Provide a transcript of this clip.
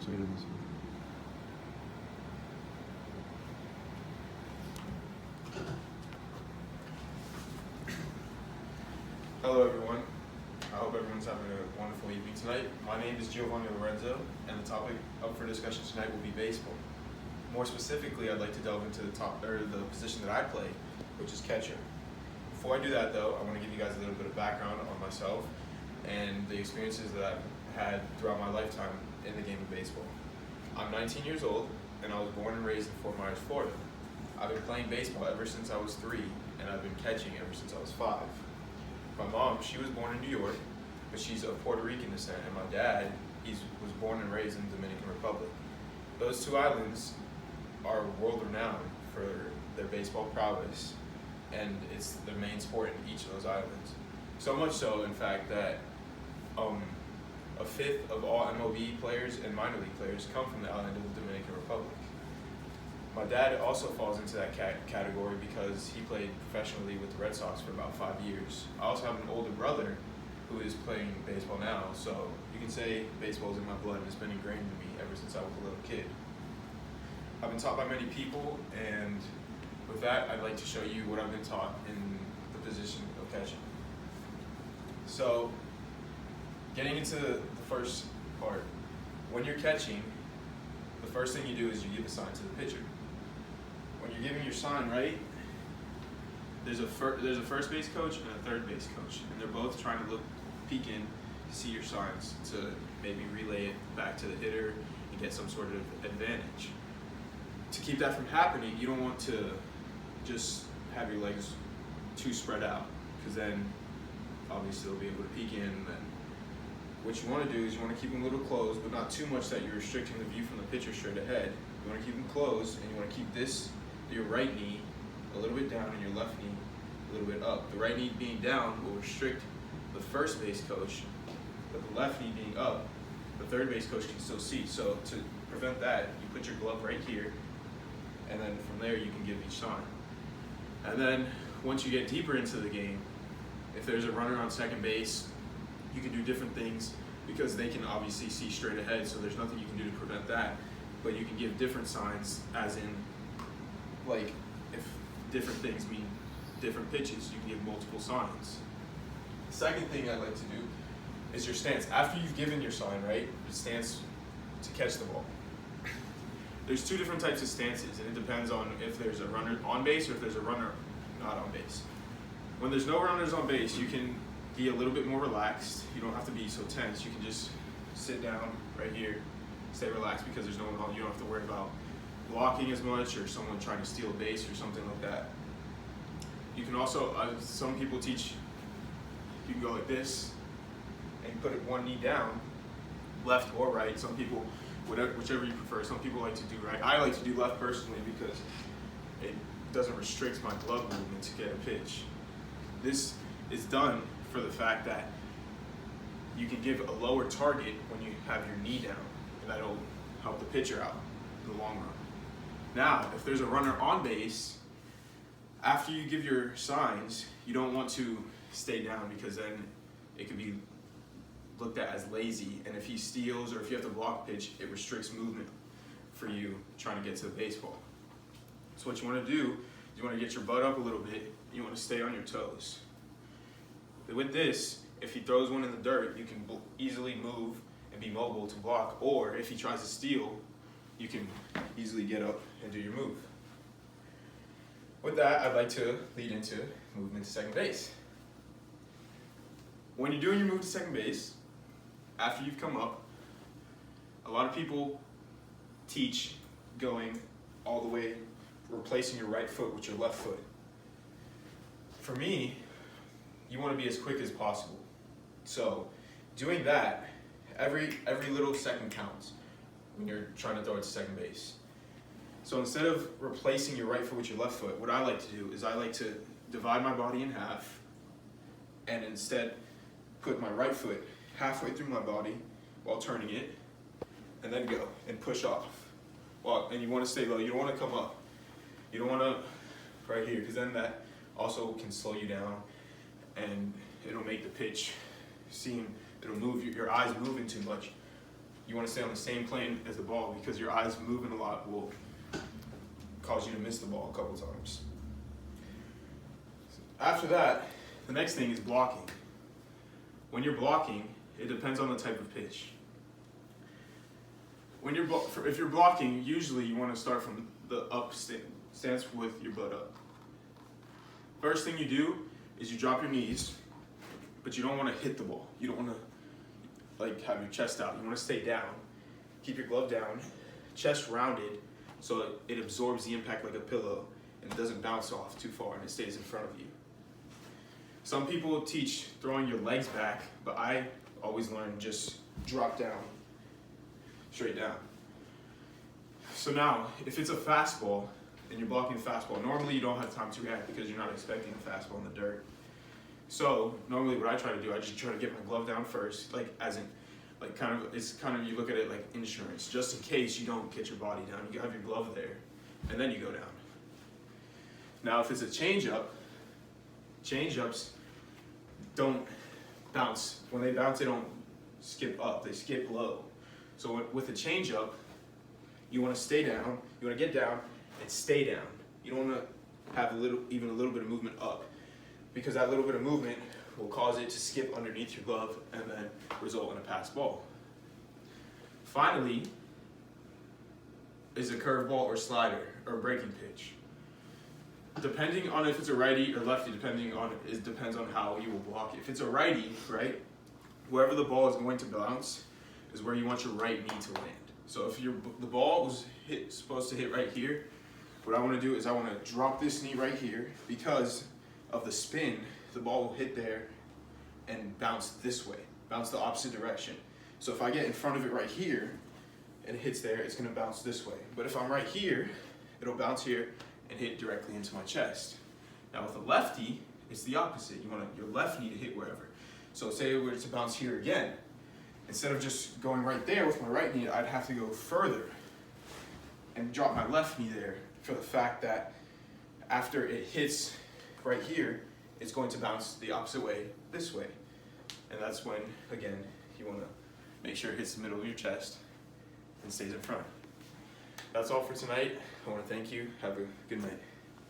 So he doesn't see. Hello everyone. I hope everyone's having a wonderful evening tonight. My name is Giovany Lorenzo, and the topic up for discussion tonight will be baseball. More specifically, I'd like to delve into the position that I play, which is catcher. Before I do that though, I want to give you guys a little bit of background on myself and the experiences that I've had throughout my lifetime in the game of baseball. I'm 19 years old, and I was born and raised in Fort Myers, Florida. I've been playing baseball ever since I was 3, and I've been catching ever since I was 5. My mom, she was born in New York, but she's of Puerto Rican descent, and my dad, he was born and raised in the Dominican Republic. Those two islands are world renowned for their baseball prowess, and it's the main sport in each of those islands. So much so, in fact, that a fifth of all MLB players and minor league players come from the island of the Dominican Republic. My dad also falls into that category because he played professionally with the Red Sox for about 5 years. I also have an older brother who is playing baseball now, so you can say baseball is in my blood and it's been ingrained in me ever since I was a little kid. I've been taught by many people, and with that, I'd like to show you what I've been taught in the position of catching. So, getting into the first part, when you're catching, the first thing you do is you give a sign to the pitcher. When you're giving your sign, right, there's a first base coach and a third base coach, and they're both trying to peek in to see your signs to maybe relay it back to the hitter and get some sort of advantage. To keep that from happening, you don't want to just have your legs too spread out, because then obviously they'll be able to peek in. And then what you want to do is you want to keep them a little closed, but not too much that you're restricting the view from the pitcher straight ahead. You want to keep them closed, and you want to keep your right knee a little bit down and your left knee a little bit up. The right knee being down will restrict the first base coach, but the left knee being up, the third base coach can still see. So to prevent that, you put your glove right here, and then from there you can give each sign. And then once you get deeper into the game, if there's a runner on second base, you can do different things because they can obviously see straight ahead, so there's nothing you can do to prevent that. But you can give different signs, as in, like, if different things mean different pitches, you can give multiple signs. The second thing I like to do is your stance. After you've given your sign, right, your stance to catch the ball. There's two different types of stances, and it depends on if there's a runner on base or if there's a runner not on base. When there's no runners on base, you can be a little bit more relaxed. You don't have to be so tense. You can just sit down right here, stay relaxed, because there's no one on. You don't have to worry about blocking as much or someone trying to steal a base or something like that. You can also, some people teach, you can go like this and put one knee down, left or right. Some people, whichever you prefer. Some people like to do right. I like to do left personally because it doesn't restrict my glove movement to get a pitch. This is done for the fact that you can give a lower target when you have your knee down, and that'll help the pitcher out in the long run. Now, if there's a runner on base, after you give your signs, you don't want to stay down, because then it could be looked at as lazy, and if he steals or if you have to block pitch, it restricts movement for you trying to get to the baseball. So what you want to do is you want to get your butt up a little bit, and you want to stay on your toes. With this, if he throws one in the dirt, you can easily move and be mobile to block, or if he tries to steal, you can easily get up and do your move. With that, I'd like to lead into movement to second base. When you're doing your move to second base, after you've come up, a lot of people teach going all the way, replacing your right foot with your left foot. For me, you want to be as quick as possible. So doing that, every little second counts when you're trying to throw it to second base. So instead of replacing your right foot with your left foot, what I like to do is I like to divide my body in half, and instead put my right foot halfway through my body while turning it, and then go and push off. And you want to stay low. You don't want to come up. You don't want to right here, because then that also can slow you down, and it'll make the pitch seem, it'll move your eyes moving too much. You want to stay on the same plane as the ball because your eyes moving a lot will cause you to miss the ball a couple times. After that, the next thing is blocking. When you're blocking, it depends on the type of pitch. When if you're blocking, usually you want to start from the up stance with your butt up. First thing you do is you drop your knees, but you don't want to hit the ball. You don't want to have your chest out. You want to stay down. Keep your glove down, chest rounded, so it absorbs the impact like a pillow and it doesn't bounce off too far and it stays in front of you. Some people teach throwing your legs back, but I always learn just drop down, straight down. So now, if it's a fastball and you're blocking a fastball, normally you don't have time to react because you're not expecting a fastball in the dirt. So normally what I try to do, I just try to get my glove down first, you look at it like insurance, just in case you don't get your body down. You have your glove there, and then you go down. Now, if it's a changeup, changeups don't bounce. When they bounce, they don't skip up, they skip low. So with a changeup, you want to stay down, you want to get down and stay down. You don't want to have even a little bit of movement up, because that little bit of movement will cause it to skip underneath your glove and then result in a pass ball. Finally, is a curveball or slider or breaking pitch. Depending on if it's a righty or lefty, depends on how you will block it. If it's a righty, right, wherever the ball is going to bounce is where you want your right knee to land. So if the ball was supposed to hit right here, what I want to do is I want to drop this knee right here. Because of the spin, the ball will hit there and bounce this way, bounce the opposite direction. So if I get in front of it right here and it hits there, it's going to bounce this way. But if I'm right here, it'll bounce here and hit directly into my chest. Now with a lefty, it's the opposite. You want your left knee to hit wherever. So say it were to bounce here again. Instead of just going right there with my right knee, I'd have to go further and drop my left knee there, for the fact that after it hits right here, it's going to bounce the opposite way, this way. And that's when, again, you want to make sure it hits the middle of your chest and stays in front. That's all for tonight. I want to thank you. Have a good night.